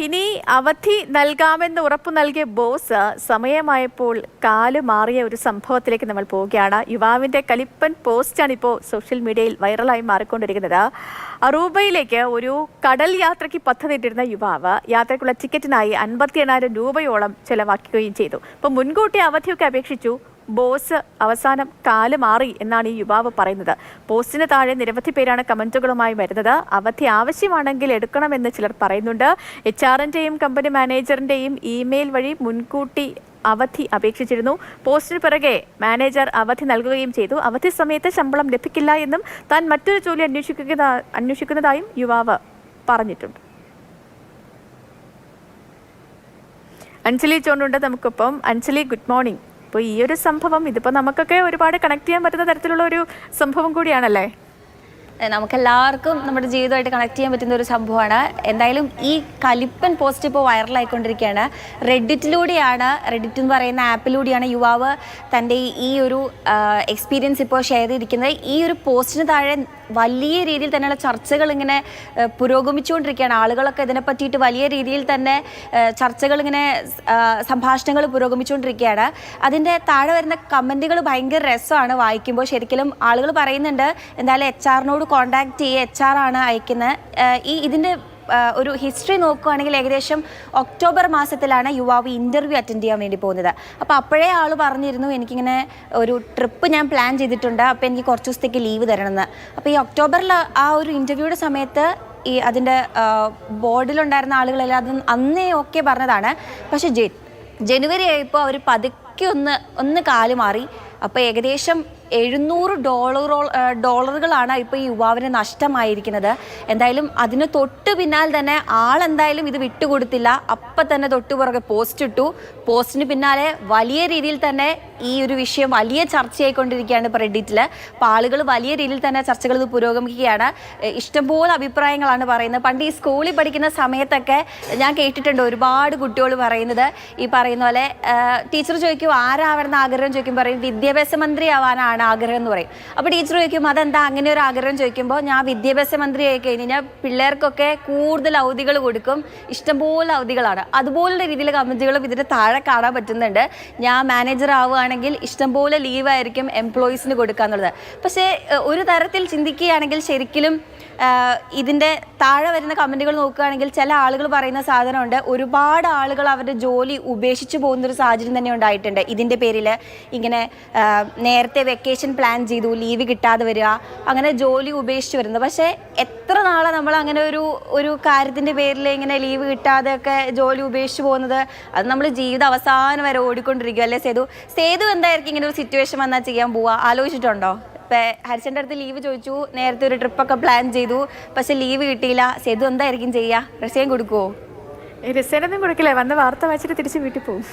ഇനി അവധി നൽകാമെന്ന് ഉറപ്പു നൽകിയ ബോസ് സമയമായപ്പോൾ കാല് മാറിയ ഒരു സംഭവത്തിലേക്ക് നമ്മൾ പോവുകയാണ്. യുവാവിന്റെ കലിപ്പൻ പോസ്റ്റാണ് ഇപ്പോൾ സോഷ്യൽ മീഡിയയിൽ വൈറലായി മാറിക്കൊണ്ടിരിക്കുന്നത്. അറൂബയിലേക്ക് ഒരു കടൽ യാത്രയ്ക്ക് പദ്ധതിയിട്ടിരുന്ന യുവാവ് യാത്രയ്ക്കുള്ള ടിക്കറ്റിനായി 58,000 രൂപയോളം ചെലവാക്കുകയും ചെയ്തു. അപ്പോൾ മുൻകൂട്ടി അവധിയൊക്കെ അപേക്ഷിച്ചു. ബോസ് അവസാനം കാല് മാറി എന്നാണ് ഈ യുവാവ് പറയുന്നത്. പോസ്റ്റിന് താഴെ നിരവധി പേരാണ് കമന്റുകളുമായി വരുന്നത്. അവധി ആവശ്യമാണെങ്കിൽ എടുക്കണമെന്ന് ചിലർ പറയുന്നുണ്ട്. HR-ന്റെയും കമ്പനി മാനേജറിന്റെയും ഇമെയിൽ വഴി മുൻകൂട്ടി അവധി അപേക്ഷിച്ചിരുന്നു. പോസ്റ്റിന് പിറകെ മാനേജർ അവധി നൽകുകയും ചെയ്തു. അവധി സമയത്ത് ശമ്പളം ലഭിക്കില്ല എന്നും താൻ മറ്റൊരു ജോലി അന്വേഷിക്കുന്നതായും യുവാവ് പറഞ്ഞിട്ടുണ്ട്. അഞ്ജലി ജോണുണ്ട് നമുക്കൊപ്പം. Anjali, good morning. അപ്പോൾ ഈ ഒരു സംഭവം ഇതിപ്പോൾ നമുക്കൊക്കെ ഒരുപാട് കണക്ട് ചെയ്യാൻ പറ്റുന്ന തരത്തിലുള്ള ഒരു സംഭവം കൂടിയാണല്ലേ? നമുക്കെല്ലാവർക്കും നമ്മുടെ ജീവിതമായിട്ട് കണക്ട് ചെയ്യാൻ പറ്റുന്ന ഒരു സംഭവമാണ്. എന്തായാലും ഈ കലിപ്പൻ പോസ്റ്റ് ഇപ്പോൾ വൈറലായിക്കൊണ്ടിരിക്കുകയാണ്. റെഡിറ്റ് എന്ന് പറയുന്ന ആപ്പിലൂടെയാണ് യുവാവ് തൻ്റെ ഈ ഒരു എക്സ്പീരിയൻസ് ഇപ്പോൾ ഷെയർ ചെയ്തിരിക്കുന്നത്. ഈ ഒരു പോസ്റ്റിന് താഴെ വലിയ രീതിയിൽ തന്നെയുള്ള ചർച്ചകൾ ഇങ്ങനെ പുരോഗമിച്ചുകൊണ്ടിരിക്കുകയാണ്. ആളുകളൊക്കെ ഇതിനെ പറ്റിയിട്ട് വലിയ രീതിയിൽ തന്നെ ചർച്ചകൾ ഇങ്ങനെ സംഭാഷണങ്ങൾ പുരോഗമിച്ചുകൊണ്ടിരിക്കുകയാണ്. അതിൻ്റെ താഴെ വരുന്ന കമൻറ്റുകൾ ഭയങ്കര രസമാണ് വായിക്കുമ്പോൾ. ശരിക്കും ആളുകൾ പറയുന്നുണ്ട് എന്തായാലും HR-നോട് കോൺടാക്ട് ചെയ്യുക, HR ആണ് അയക്കുന്നത്. ഇതിൻ്റെ ഒരു ഹിസ്റ്ററി നോക്കുകയാണെങ്കിൽ ഏകദേശം ഒക്ടോബർ മാസത്തിലാണ് യുവാവ് ഇൻ്റർവ്യൂ അറ്റൻഡ് ചെയ്യാൻ വേണ്ടി പോകുന്നത്. അപ്പോൾ അപ്പോഴേ ആൾ പറഞ്ഞിരുന്നു എനിക്കിങ്ങനെ ഒരു ട്രിപ്പ് ഞാൻ പ്ലാൻ ചെയ്തിട്ടുണ്ട്, അപ്പോൾ എനിക്ക് കുറച്ച് ദിവസത്തേക്ക് ലീവ് തരണമെന്ന്. അപ്പോൾ ഈ ഒക്ടോബറിൽ ആ ഒരു ഇൻ്റർവ്യൂയുടെ സമയത്ത് ഈ അതിൻ്റെ ബോർഡിലുണ്ടായിരുന്ന ആളുകളെല്ലാം അത് അന്നേ ഓക്കെ പറഞ്ഞതാണ്. പക്ഷേ ജനുവരി ആയപ്പോൾ അവർ പതുക്കെ ഒന്ന് കാല് മാറി. അപ്പോൾ ഏകദേശം $700 ഇപ്പോൾ ഈ യുവാവിന് നഷ്ടമായിരിക്കുന്നത്. എന്തായാലും അതിന് തൊട്ട് പിന്നാലെ തന്നെ ആളെന്തായാലും ഇത് വിട്ടുകൊടുത്തില്ല. അപ്പം തന്നെ തൊട്ട് പുറകെ പോസ്റ്റ് ഇട്ടു. പോസ്റ്റിന് പിന്നാലെ വലിയ രീതിയിൽ തന്നെ ഈ ഒരു വിഷയം വലിയ ചർച്ചയായിക്കൊണ്ടിരിക്കുകയാണ് ഇപ്പോൾ റെഡിറ്റിൽ. അപ്പോൾ ആളുകൾ വലിയ രീതിയിൽ തന്നെ ചർച്ചകൾ ഇത് പുരോഗമിക്കുകയാണ്. ഇഷ്ടംപോലെ അഭിപ്രായങ്ങളാണ് പറയുന്നത്. പണ്ട് ഈ സ്കൂളിൽ പഠിക്കുന്ന സമയത്തൊക്കെ ഞാൻ കേട്ടിട്ടുണ്ട് ഒരുപാട് കുട്ടികൾ പറയുന്നത് ഈ പറയുന്ന പോലെ ടീച്ചർ ചോദിക്കും ആരാവണമെന്ന് ആഗ്രഹം ചോദിക്കും, പറയും വിദ്യാഭ്യാസ മന്ത്രി ആവാനാണ് ആഗ്രഹം എന്ന് പറയും. അപ്പോൾ ടീച്ചർ ചോദിക്കും അതെന്താ അങ്ങനെ ഒരു ആഗ്രഹം ചോദിക്കുമ്പോൾ ഞാൻ വിദ്യാഭ്യാസ മന്ത്രി ആയി കഴിഞ്ഞാൽ പിള്ളേർക്കൊക്കെ കൂടുതൽ അവധികൾ കൊടുക്കും, ഇഷ്ടംപോലെ അവധികളാണ്. അതുപോലുള്ള രീതിയിൽ കമൻറ്റുകളും ഇതിൻ്റെ താഴെ കാണാൻ പറ്റുന്നുണ്ട്. ഞാൻ മാനേജർ ആവുകയാണെങ്കിൽ ഇഷ്ടംപോലെ ലീവായിരിക്കും എംപ്ലോയീസിന് കൊടുക്കുക എന്നുള്ളത്. പക്ഷേ ഒരു തരത്തിൽ ചിന്തിക്കുകയാണെങ്കിൽ ശരിക്കും ഇതിൻ്റെ താഴെ വരുന്ന കമൻറ്റുകൾ നോക്കുകയാണെങ്കിൽ ചില ആളുകൾ പറയുന്ന സാധനമുണ്ട്. ഒരുപാട് ആളുകൾ അവരുടെ ജോലി ഉപേക്ഷിച്ച് പോകുന്നൊരു സാഹചര്യം തന്നെ ഉണ്ടായിട്ടുണ്ട്. ഇതിൻ്റെ പേരിൽ ഇങ്ങനെ നേരത്തെ വെക്കേഷൻ പ്ലാൻ ചെയ്തു, ലീവ് കിട്ടാതെ വരിക, അങ്ങനെ ജോലി ഉപേക്ഷിച്ച് വരുന്നത്. പക്ഷേ എത്ര നാളെ നമ്മൾ അങ്ങനെ ഒരു കാര്യത്തിൻ്റെ പേരിൽ ഇങ്ങനെ ലീവ് കിട്ടാതെ ഒക്കെ ജോലി ഉപേക്ഷിച്ച് പോകുന്നത്? അത് നമ്മൾ ജീവിതം അവസാനം വരെ ഓടിക്കൊണ്ടിരിക്കുക അല്ലേ സേതു എന്തായിരിക്കും ഇങ്ങനെ ഒരു സിറ്റുവേഷൻ വന്നാൽ ചെയ്യാൻ പോവുക? ആലോചിച്ചിട്ടുണ്ടോ? ഇപ്പം ഹരിച്ചൻ്റെ അടുത്ത് ലീവ് ചോദിച്ചു, നേരത്തെ ഒരു ട്രിപ്പൊക്കെ പ്ലാൻ ചെയ്തു, പക്ഷെ ലീവ് കിട്ടിയില്ല. സേതു എന്തായിരിക്കും ചെയ്യുക? റിസൈൻ കൊടുക്കുമോ? റിസൈനൊന്നും കൊടുക്കില്ല, വന്ന് വാർത്ത വായിച്ചിട്ട് തിരിച്ച് വീട്ടിൽ പോകും.